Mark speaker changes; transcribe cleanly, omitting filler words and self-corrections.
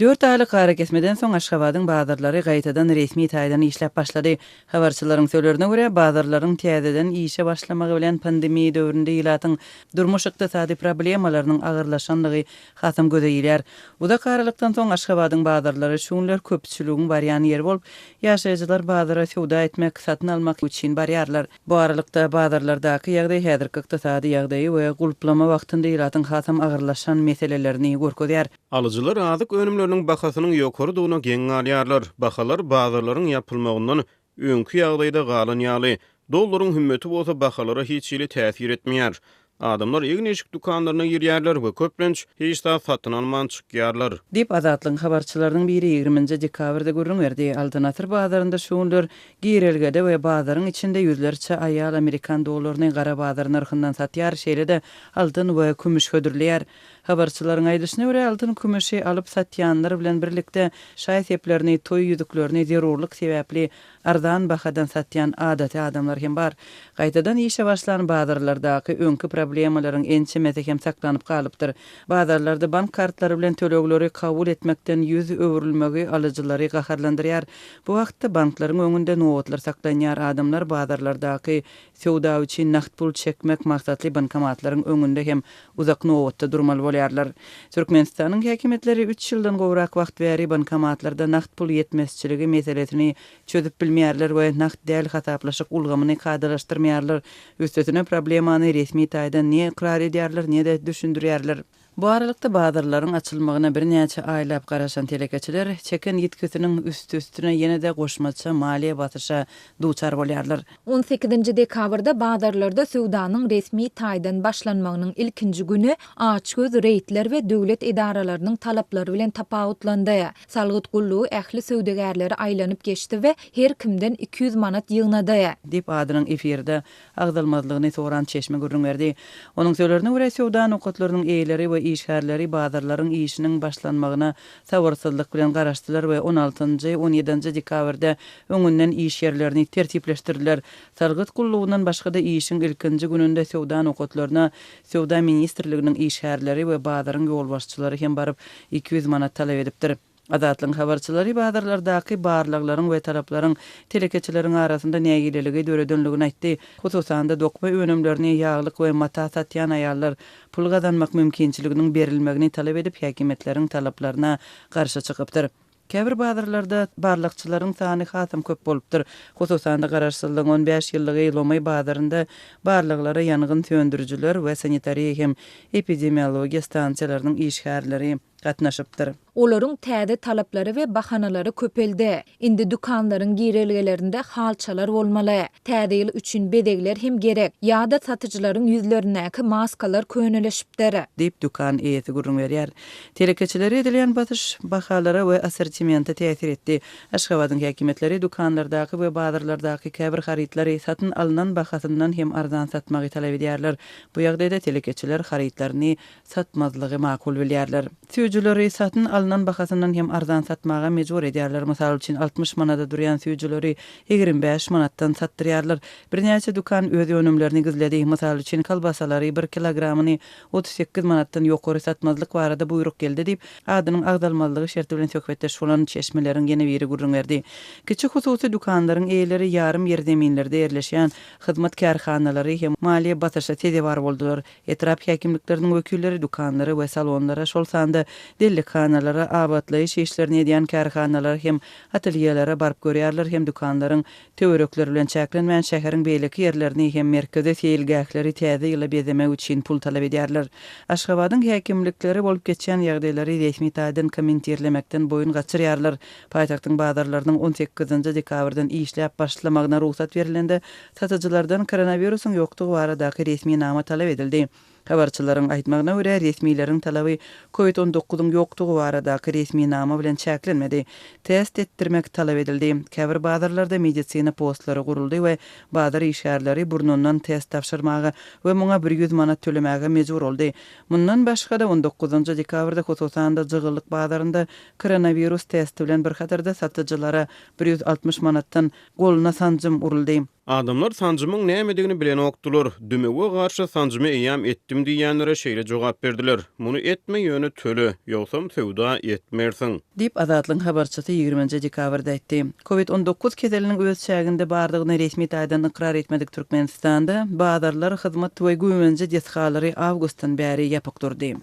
Speaker 1: 4 aylyk gara kesmeden soň Aşgabatyň bazarlary gaýtadan resmi taýdan işläp başlady. Habarçylaryň söýlerine görä, bazarlaryň täzeden işe başlamagy bilen pandemiýa döwründe ýylatyň durmuş ykdysady problemalarynyň agyrlaşanlygy hasam gözeýilýär. Bu da karalykdan soň Aşgabatyň bazarlary şuňlar köpçüligiň barýan ýeri bolup, ýaşaýjylar bazara sowda etmek, satyn almak üçin barýarlar. Bu aralykda bazarlardaky ýagdaý häzirki ykdysady ýagdaýy we gulplama wagtynda ýylatyň hasam agyrlaşan meselelerini görkezýär.
Speaker 2: Alyjylar azyk önümleriniň bahasynyň ýokarydygyna geň alýarlar. Bahalar bazarlaryň ýapylmagyndan öňkü ýagdaýda galan ýaly. Dollaryň hümmeti bolsa bahalara hiç ýyly täsir etmeýär. Adamlar ýeňeşik dukanlaryna girýärler we köplenç hiç da satyn alman çykýarlar.
Speaker 1: Dip Azatlyň habarçylarynyň biri 20 dekabrda görünýärdi. Alternativ bazarynda şuňlar girelgede we bazaryň içinde ýüzlerçe aýal Amerikan dollaryny gara bazar narhyndan satýar, şeýle-de altyn we kümüş hödürleýär. Habarçylaryň aýdyşyna görä altyn kümüşi alyp satýanlar bilen birlikde şaý seplerini, toý ýüzüklerini zerurlyk sebäpli arzan bahadan satýan adaty adamlar hem bar. Gaýtadan işe başlanan bazarlardaky öňkü problemalaryň ençemete hem saklanyp galypdyr. Bazarlarda bank kartlary bilen tölegleri kabul etmekden ýüz öwrülmegi alyjylary gaharlandyrýar. Bu wagtda banklaryň öňünde notlar saklanýar, adamlar bazarlardaky sowda üçin naqd pul çekmek maksatly bankomatlaryň öňünde hem uzak notda durmaly bolýarlar. Türkmenistanyň häkimetleri 3 ýyldan gowrak wagt bäri bankomatlarda naqd pul ýetmezçiligi meselesini çözüp bilmeýärler we naqd däl hasaplaşyk ulgamyny kadalaşdyrmaýarlar. Üstüne problemany resmi taýdan ne ikrar edýärler, ne de düşündirýärler. Bu aralykda bazarlaryň açylmagyna bir näçe aýlap garaşan telekeçiler çeken ýetkisiniň üstüne ýene-de goşmaça maliýe batyrşa duçar bolýarlar.
Speaker 3: 18 dekabrda bazarlarda sowdanyň resmi taýdan başlanmagynyň ilkinji güni açgöz reýtler we döwlet edaralarynyň talaplary bilen tapawutlandy. Salgyt gullugy ähli sowdagärleri aýlanyp geçdi we her kimden 200 manat ýygnady.
Speaker 1: Dip adynyň efirde agdalmazlygyny soran çeşme görünýärdi. Onuň söýlerine görä sowda nokatlarynyň eýleri we işgärleri bazarlaryň işiniň başlanmagyna sabarsyzlyk bilen garaşdylar we 16-17 dekabrda öňünden iş ýerlerini tertipleşdirdiler. Salgyt gullugynyň başga da işiň ilkinji gününde sowda nokatlaryna Sowda ministrliginiň işgärleri we bazaryň ýolbaşçylary hem baryp 200 manat talap edipdir. Azatlyň habarçylary bazarlardaky barlyklaryň we talaplaryň telekeçileriň arasynda nägileligi döredönligini aýtdy. Hususan da dokma önümlerini ýaglyk we mata satýan aýallar pul gazanmak mümkinçiliginiň berilmegini talap edip häkimetleriň talaplaryna garşy çykypdyr. Käbir bazarlarda barlykçylaryň sany hasam köp bolupdyr. Hususan da garaşsyzlygyň 15 ýyllygy ýylamy bazarynda barlyklary ýangyn söndürüjüler we sanitariýa hem epidemiologiýa stansiýalarynyň işgärleri gatnaşypdyr.
Speaker 3: Olaryň täze talaplary we bahanalary köpeldi. Indi dukanlaryň girelgelerinde halçalar bolmaly. Täze ýyl üçin bedegler hem gerek. Ýa-da satyjylaryň ýüzlerindäki maskalar köneleşipdir.
Speaker 1: Dip dukan eýeti görünýär. Telekeçileri edilen batyş bahalara we assortimenta täsir etdi. Aşgabatyň häkimetleri dukanlardaky we bazarlardaky käbir harytlary satyn alynan bahasyndan hem arzan satmagy talap edýärler. Bu ýagdaýda telekeçiler harytlaryny satmazlygy makul bilýärler. Süýjüleri satyn alynan bahasyndan hem arzan satmaga mejbur edýärler. Mysal üçin 60 manada durýan süýjüleri 25 manatdan satdyrýarlar. Bir näçe dukan öz önümlerini gizledi. Mysal üçin kalbasalary 1 kilogramyny 38 manatdan ýokary satmazlyk barada buyruk geldi diýip adynyň agdalmalygy şerti bilen söhbetleşip bolan çeşmeleriň ýene biri gurrunýardy. Kiçik hususy dukanlaryň eýleri ýarym ýer zeminlerde ýerleşýän hyzmat kärhanalary hem maliýe batyrşa tede bar boldular. Etrap häkimlikleriniň wekilleri dukanlary we salonlara şol sanda delikanalara abatlaýyş işlerini edýän kärhanalar hem atelýelere barıp görýärler hem dukanlaryň töwerekleri bilen çäklenmän şäheriň beýleki ýerlerini hem merkeze seýilgähleri täze ýyla bezemek üçin pul talap edýärler. Aşgabatyň häkimlikleri bolup geçen ýagdaýlary resmi taýdan kommentirlemekden boyun gaçyrýarlar. Paýtagtyň bazarlarynyň 18 dekabrdan işläp başlamagyna ruhsat berilende satyjylardan koronawirusyň ýokdugy baradaky resmi nama talap edildi. Habarçylaryň aýtmagyna görä resmiýetiň talaby COVID-19-nyň ýokdugy baradaky resmi nama bilen çäklenmedi. Test etdirmek talap edildi. Käbir bazarlarda medisina postlary guruldy we bazar işgärleri burnundan test tapşyrmagy we muňa 100 manat tölemäge mejbur boldy. Mundan başga da 19 dekabrda hususan da Jygyllyk bazarynda koronawirus testi bilen bir hatarda satyjylara 160 manatdan goluna sanjym uruldy.
Speaker 2: Adamlar sancımyň nämedigini bilen okdular. Dümewe garşy sancymy eýam etdim diýenlere şeýle jogap berdiler. Muny etme ýöne töle, ýogsam sowda etmersiň.
Speaker 1: Dip Azatlyň habarçysy 20 dekabrda aýtdy. Covid-19 kezeliniň öz çäginde bardygyny resmi taýdan ikrar etmedik Türkmenistanda bazarlar hyzmat we güwence deshalary awgustdan bäri ýapyk durdy.